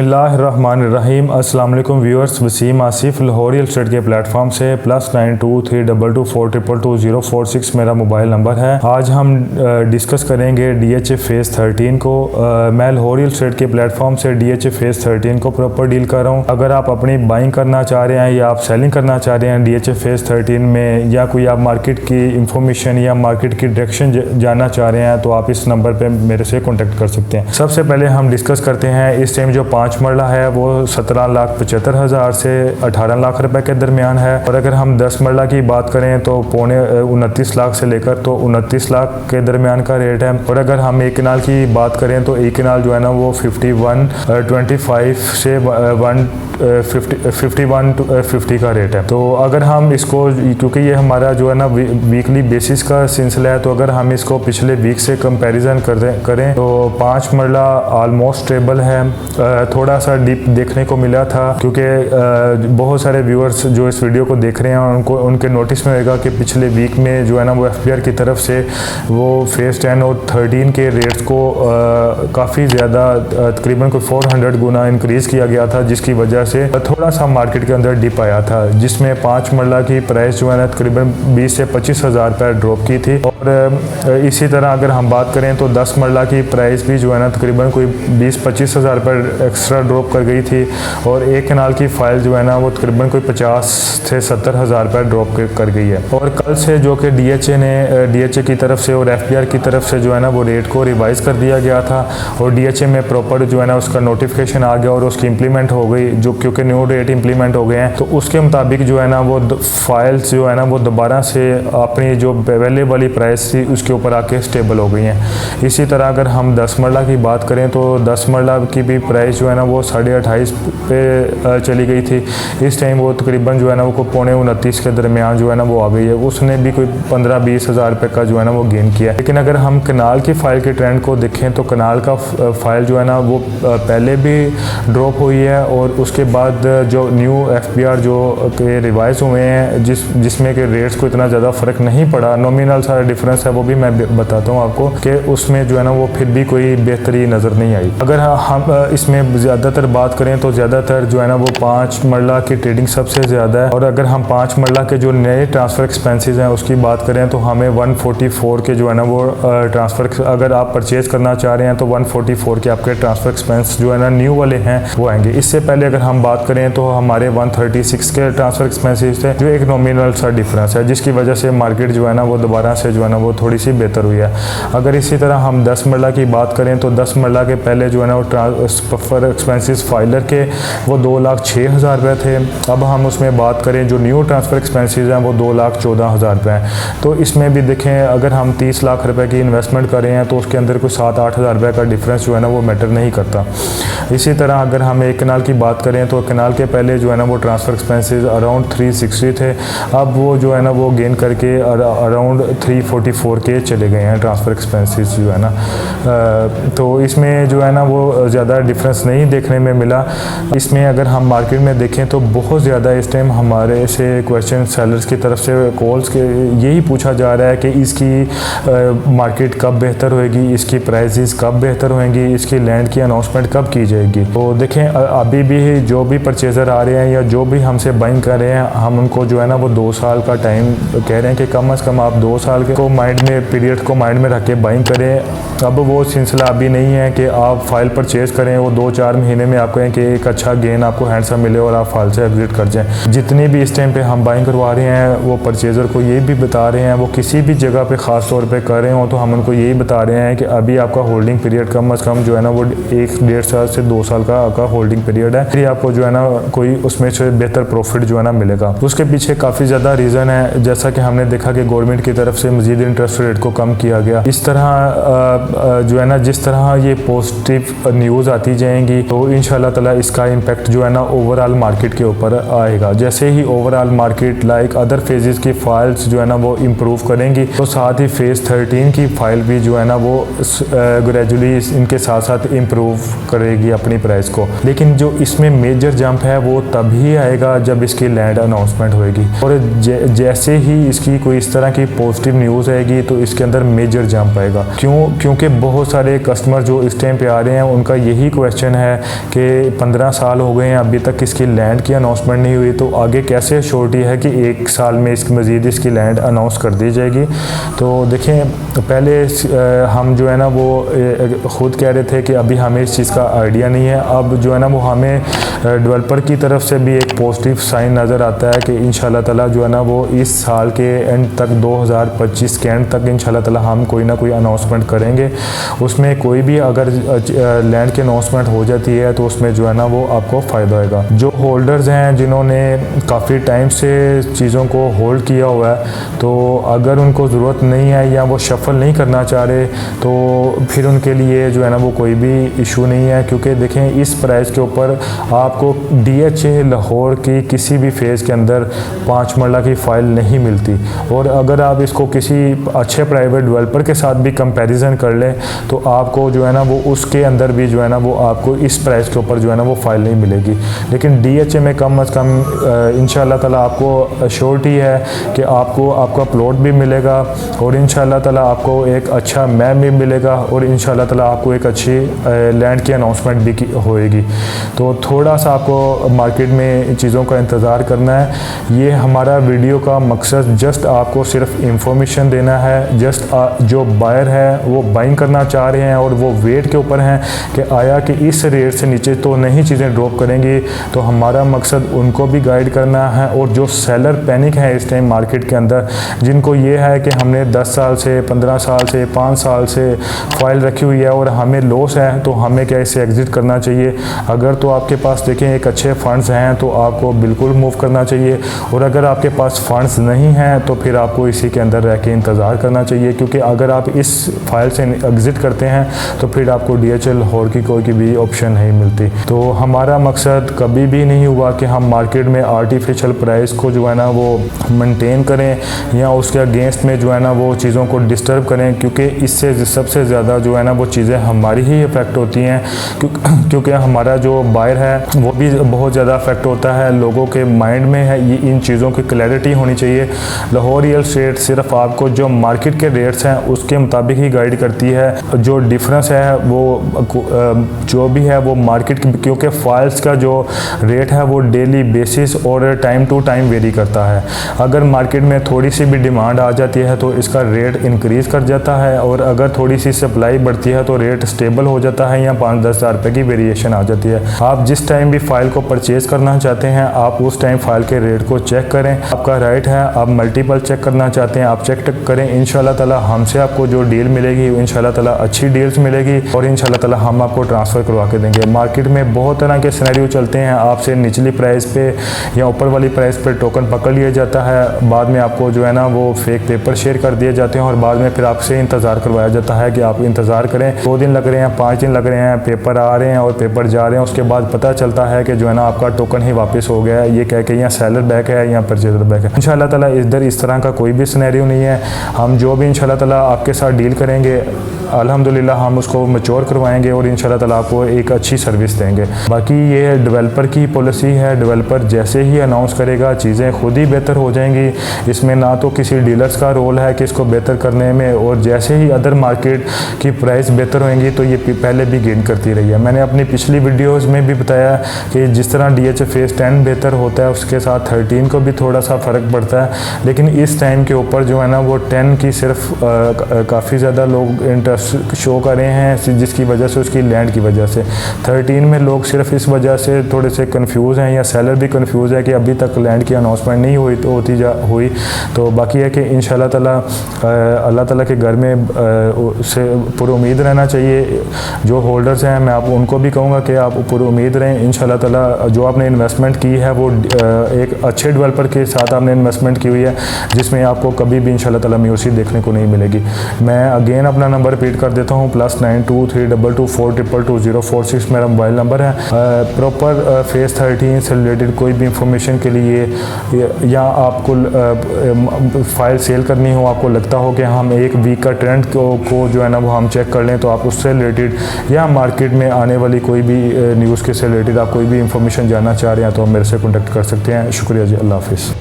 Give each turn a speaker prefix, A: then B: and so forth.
A: बिस्मिल्लाहिर्रहमानिर्रहीम। अस्सलाम वालेकुम viewers, Waseem Asif Lahore real estate के प्लेटफॉर्म से +923224224046 मेरा मोबाइल नंबर है। आज हम डिस्कस करेंगे DHA फेज़ 13 को। मैं लाहौर रियल एस्टेट के प्लेटफॉर्म से DHA फेज़ 13 को प्रॉपर डील कर रहा हूँ। अगर आप अपनी बाइंग करना चाह रहे हैं या आप सेलिंग करना चाह रहे हैं DHA फेज़ 13 में, या कोई आप मार्केट की इंफॉर्मेशन या मार्केट की डायरेक्शन जानना चाह रहे हैं, तो आप इस नंबर पर मेरे से कॉन्टेक्ट कर सकते हैं। सबसे पहले हम डिस्कस करते हैं इस टाइम जो 5 मरला है वो 17,75,000 से 18 लाख रुपए के दरमियान है। और अगर हम 10 मरला की बात करें तो 29 लाख से लेकर तो 29 लाख के दरमियान का रेट है। और अगर हम एक कनाल की बात करें तो एक कनाल जो है ना वो 5125 से 5150 का रेट है। तो अगर हम इसको, क्योंकि ये हमारा जो है ना वीकली बेसिस का सिलसिला है, तो अगर हम इसको पिछले वीक से कंपैरिजन करें तो 5 मरला ऑलमोस्ट स्टेबल है। थोड़ा सा डीप देखने को मिला था, क्योंकि बहुत सारे व्यूअर्स जो इस वीडियो को देख रहे हैं उनके नोटिस में होगा कि पिछले वीक में जो है ना वो FBR की तरफ से वो फेज़ 10 और 13 के रेट्स को काफ़ी ज़्यादा तकरीबन कोई 400 गुना इंक्रीज़ किया गया था, जिसकी वजह से थोड़ा सा मार्केट के अंदर डिप आया था, जिसमें 5 मरला की प्राइस जो है ना तकरीबन 20 से 25 हज़ार रुपये ड्रॉप की थी। और इसी तरह अगर हम बात करें तो 10 मरला की प्राइस भी जो है ना तकरीबन कोई 20-25 हज़ार रुपये एक्स्ट्रा ड्रॉप कर गई थी। और एक कनाल की फाइल जो है ना वो तकरीबन कोई 50 से 70 हज़ार रुपये ड्रॉप कर गई है। और कल से जो कि DHA की तरफ से और FBR की तरफ से जो है ना वो रेट को रिवाइज़ कर दिया गया था, और DHA में प्रॉपर जो है ना उसका नोटिफिकेशन आ गया और उसकी इम्प्लीमेंट हो गई, जो क्योंकि न्यू रेट इम्प्लीमेंट हो गए हैं। तो उसके मुताबिक जो है ना वो फाइल्स जो है ना वो दोबारा से अपनी जो पहले वाली प्राइस थी उसके ऊपर आके स्टेबल हो गई हैं। इसी तरह अगर हम 10 मरला की बात करें तो 10 मरला की भी प्राइस जो है ना वो 28.5 पे चली गई थी। इस टाइम वो तकरीबन जो है ना वो 29.29 के दरमियान जो है ना वो आ गई है। उसने भी कोई 15-20 हज़ार रुपये का जो है ना वो गेन किया है। लेकिन अगर हम कनाल की फ़ाइल के ट्रेंड को देखें तो कनाल का फ़ाइल जो है ना वो पहले भी ड्रॉप हुई है, और उसके बाद जो न्यू FBR जो के रिवाइज़ हुए हैं जिसमें कि रेट्स को इतना ज़्यादा फ़र्क नहीं पड़ा, नॉमिनल सारा डिफरेंस है वो भी मैं बताता हूँ आपको कि उसमें जो है ना वो फिर भी कोई बेहतरी नज़र नहीं आई। अगर हम इसमें ज़्यादातर बात करें तो ज़्यादातर जो है ना वो 5 मरला की ट्रेडिंग सबसे ज़्यादा है। और अगर हम 5 मरला के जो नए ट्रांसफ़र एक्सपेंसेस हैं उसकी बात करें तो हमें 144 के जो है ना वो ट्रांसफ़र, अगर आप परचेज़ करना चाह रहे हैं तो 144 के आपके ट्रांसफ़र एक्सपेंस जो है ना न्यू वाले हैं वो आएंगे। इससे पहले अगर हम बात करें तो हमारे 136 के ट्रांसफ़र एक्सपेंसेस थे, जो एक नॉमिनल सा डिफरेंस है, जिसकी वजह से मार्केट जो है ना वो दोबारा से जो है ना वो थोड़ी सी बेहतर हुई है। अगर इसी तरह हम 10 मरला की बात करें तो 10 मरला के पहले जो है ना वो ट्रांसफ़र एक्सपेंसेस फाइलर के वो 2,06,000 रुपये थे। अब हम उसमें बात करें जो न्यू ट्रांसफ़र एक्सपेंसेस हैं वो 2,14,000 रुपये हैं। तो इसमें भी देखें, अगर हम 30 लाख रुपए की इन्वेस्टमेंट कर रहे हैं तो उसके अंदर कोई 7-8 हज़ार रुपये का डिफरेंस जो है ना वो मैटर नहीं करता। इसी तरह अगर हम एक कनाल की बात करें तो कनाल के पहले जो है ना वो ट्रांसफ़र एक्सपेंसेस अराउंड 360 थे, अब वो जो है ना वो गेन करके अराउंड 344 के चले गए हैं ट्रांसफ़र एक्सपेंसेस जो है ना। तो इसमें जो है ना वो ज़्यादा डिफरेंस नहीं देखने में मिला। इसमें अगर हम मार्केट में देखें तो बहुत ज़्यादा इस टाइम हमारे से क्वेश्चन सेलर्स की तरफ से कॉल्स के यही पूछा जा रहा है कि इसकी मार्केट कब बेहतर होएगी, इसकी प्राइसेस कब बेहतर होएंगी, इसकी लैंड की अनाउंसमेंट कब की जाएगी। तो देखें, अभी भी जो भी परचेज़र आ रहे हैं या जो भी हमसे बाइंग कर रहे हैं, हम उनको जो है ना वो 2 साल का टाइम कह रहे हैं कि कम से कम आप 2 साल के को पीरियड को माइंड में रख के बाइंग करें। अब वो सिलसिला अभी नहीं है कि आप फाइल परचेज़ करें, वो 2-4 महीने में आप कहें कि एक अच्छा गेन आपको हैंडसम मिले और आप फाइल से एग्जिट कर जाएं। जितनी भी इस टाइम पे हम बाइंग करवा रहे हैं वो परचेज़र को ये भी बता रहे हैं, वो किसी भी जगह पे ख़ास तौर पे कर रहे हो तो हम उनको यही बता रहे हैं कि अभी आपका होल्डिंग पीरियड कम से कम जो है ना वो 1-1.5 साल से 2 साल का आपका होल्डिंग पीरियड है, फिर आपको जो है ना कोई उसमें से बेहतर प्रॉफिट जो है ना मिलेगा। उसके पीछे काफ़ी ज़्यादा रीज़न है, जैसा कि हमने देखा कि गवर्नमेंट की तरफ से मज़ीद इंटरेस्ट रेट को कम किया गया। इस तरह जो है ना जिस तरह ये पॉजिटिव न्यूज़ आती जाएंगी तो इंशाल्लाह ताला इसका इम्पैक्ट जो है ना ओवरऑल मार्केट के ऊपर आएगा। जैसे ही overall market like other phases की फाइल्स जो है ना वो इम्प्रूव करेंगी, तो साथ ही फेज़ 13 की फाइल भी जो है ना वो ग्रेजुअली इनके साथ साथ इम्प्रूव करेगी अपनी प्राइस को। लेकिन जो इसमें मेजर जंप है वो तभी आएगा जब इसकी लैंड अनाउंसमेंट होएगी, और जैसे ही इसकी कोई इस तरह की पॉजिटिव न्यूज़ आएगी तो इसके अंदर मेजर जंप आएगा। क्योंकि बहुत सारे कस्टमर जो इस टाइम पे आ रहे हैं उनका यही क्वेश्चन है कि 15 साल हो गए हैं अभी तक इसकी लैंड की अनाउंसमेंट नहीं हुई, तो आगे कैसे श्योरिटी है कि 1 साल में इसकी मज़ीद इसकी लैंड अनाउंस कर दी जाएगी। तो देखें, पहले हम जो है ना वो ख़ुद कह रहे थे कि अभी हमें इस चीज़ का आइडिया नहीं है। अब जो है ना वो हमें डेवलपर की तरफ से भी एक पॉजिटिव साइन नज़र आता है कि इंशाल्लाह ताला जो है ना वो इस साल के एंड तक 2025 के एंड तक इंशाल्लाह ताला हम कोई ना कोई अनाउंसमेंट करेंगे। उसमें कोई भी अगर लैंड की अनाउंसमेंट हो जाती है तो उसमें जो है ना वो आपको फ़ायदा होगा। जो होल्डर्स हैं जिन्होंने काफ़ी टाइम से चीज़ों को होल्ड किया हुआ है, तो अगर उनको ज़रूरत नहीं है या वो शफल नहीं करना चाह रहे तो फिर उनके लिए जो है ना वो कोई भी इशू नहीं है, क्योंकि देखें इस प्राइस के ऊपर आपको DHA लाहौर की किसी भी फेज़ के अंदर 5 मरला की फ़ाइल नहीं मिलती। और अगर आप इसको किसी अच्छे प्राइवेट डेवलपर के साथ भी कंपैरिजन कर लें तो आपको जो है ना वो उसके अंदर भी जो है ना वो आपको इस प्राइस के ऊपर जो है ना वो फ़ाइल नहीं मिलेगी। लेकिन DHA में कम अज़ कम इंशाल्लाह ताला आपको श्योरिटी है कि आपको आपका प्लॉट भी मिलेगा और इंशाल्लाह ताला आपको एक अच्छा मैप भी मिलेगा और इंशाल्लाह ताला आपको एक अच्छी लैंड की अनाउंसमेंट भी होएगी। तो थोड़ा सा आपको मार्केट में चीज़ों का इंतज़ार करना है। ये हमारा वीडियो का मकसद जस्ट आपको सिर्फ इंफॉर्मेशन देना है। जस्ट जो बायर है वो बाइंग करना चाह रहे हैं और वो वेट के ऊपर हैं कि आया कि इस रेट से नीचे तो नहीं चीज़ें ड्रॉप करेंगी, तो हमारा मकसद उनको भी गाइड करना है। और जो सेलर पैनिक है इस टाइम मार्केट के अंदर, जिनको ये है कि हमने 10 साल से 15 साल से 5 साल से फाइल रखी हुई है और हमें लॉस है, तो हमें क्या इससे एग्ज़िट करना चाहिए। अगर तो आपके पास देखें एक अच्छे फंड्स हैं तो आपको बिल्कुल मूव करना चाहिए, और अगर आपके पास फंड्स नहीं हैं तो फिर आपको इसी के अंदर रह के इंतज़ार करना चाहिए, क्योंकि अगर आप इस फाइल से एग्ज़िट करते हैं तो फिर आपको DHA लाहौर की कोई भी ऑप्शन नहीं मिलती। तो हमारा मकसद कभी भी नहीं हुआ कि हम मार्केट में आर्टिफिशियल प्राइस को जो है ना वो मेंटेन करें या उसके अगेंस्ट में जो है ना वो चीज़ों को डिस्टर्ब करें, क्योंकि इससे सबसे ज़्यादा जो है ना वो चीज़ें हमारी ही इफ़ेक्ट होती हैं, क्योंकि हमारा जो बायर है वो भी बहुत ज़्यादा इफेक्ट होता है। लोगों के माइंड में है ये इन चीज़ों की क्लैरिटी होनी चाहिए। लाहौर रियल एस्टेट सिर्फ आपको जो मार्केट के रेट्स हैं उसके मुताबिक ही गाइड करती है। जो डिफरेंस है वो जो भी है वो मार्केट, क्योंकि फाइल्स का जो रेट है वो डेली बेसिस और टाइम टू टाइम वेरी करता है। अगर मार्केट में थोड़ी सी भी डिमांड आ जाती है तो इसका रेट इंक्रीज़ कर जाता है, और अगर थोड़ी सी सप्लाई बढ़ती है तो रेट स्टेबल हो जाता है या 5-10 हज़ार रुपये की वेरिएशन आ जाती है। आप जिस टाइम भी फाइल को परचेज़ करना चाहते हैं आप उस टाइम फाइल के रेट को चेक करें, आपका राइट है। आप मल्टीपल चेक करना चाहते हैं आप चेक करें। इंशाल्लाह ताला हमसे आपको जो डील मिलेगी इंशाल्लाह ताला अच्छी डील्स मिलेगी और इंशाल्लाह ताला हम आपको ट्रांसफ़र करवा के देंगे। मार्केट में बहुत तरह के सिनेरियो चलते हैं, आपसे निचली प्राइस पे या ऊपर वाली प्राइस पे टोकन पकड़ लिया जाता है, बाद में आपको जो है ना वो फेक पेपर शेयर कर दिए जाते हैं और बाद में फिर आपसे इंतज़ार करवाया जाता है कि आप इंतज़ार करें। 2 दिन लग रहे हैं, 5 दिन लग रहे हैं, पेपर आ रहे हैं और पेपर जा रहे हैं, उसके बाद पता चलता है कि जो है ना आपका टोकन ही वापस हो गया है, ये कह के या सेलर बैक है या परचेजर बैक है। इंशाल्लाह ताला इधर इस तरह का कोई भी सिनेरियो नहीं है। हम जो भी इंशाल्लाह ताला आपके साथ डील करेंगे अल्हम्दुलिल्लाह हम उसको मैच्योर करवाएंगे और इंशाल्लाह ताला आपको एक अच्छी सर्विस देंगे। बाकी ये डेवलपर की पॉलिसी है, डेवलपर जैसे ही अनाउंस करेगा चीज़ें खुद ही बेहतर हो जाएंगी। इसमें ना तो किसी डीलर्स का रोल है कि इसको बेहतर करने में, और जैसे ही अदर मार्केट की प्राइस बेहतर होंगी तो ये पहले भी गेन करती रही है। मैंने अपनी पिछली वीडियोज़ में भी बताया कि जिस तरह DHA फेज़ 10 बेहतर होता है उसके साथ 13 को भी थोड़ा सा फ़र्क पड़ता है, लेकिन इस टाइम के ऊपर जो है ना वो 10 की सिर्फ काफ़ी ज़्यादा लोग इंटरेस्ट शो कर रहे हैं, जिसकी वजह से उसकी लैंड की वजह से। 13 में लोग सिर्फ इस वजह से थोड़े से कंफ्यूज हैं या सेलर भी कंफ्यूज है कि अभी तक लैंड की अनाउंसमेंट नहीं हुई। तो बाकी है कि इंशाल्लाह ताला अल्लाह ताला के घर में से पूरी उम्मीद रहना चाहिए। जो होल्डर्स हैं मैं आप उनको भी कहूँगा कि आप पूरी उम्मीद रहें। इंशाल्लाह ताला जो आपने इन्वेस्टमेंट की है वो एक अच्छे डेवलपर के साथ आपने इन्वेस्टमेंट की हुई है, जिसमें आपको कभी भी इंशाल्लाह ताला म्यूसी देखने को नहीं मिलेगी। मैं अगेन अपना नंबर रिपीट कर देता हूँ, +923224222046 मेरा मोबाइल नंबर है। प्रॉपर फेज़ 13 से रिलेटेड कोई भी इंफॉर्मेशन के लिए या आपको फाइल सेल करनी हो, आपको लगता हो कि हम एक वीक का ट्रेंड को जो है ना वो हम चेक कर लें, तो आप उससे रिलेटेड या मार्केट में आने वाली कोई भी न्यूज़ के से रिलेटेड आप कोई भी इंफॉर्मेशन जानना चाह रहे हैं तो आप मेरे से कॉन्टेक्ट कर सकते हैं। शुक्रिया जी, अल्लाह हाफिज़।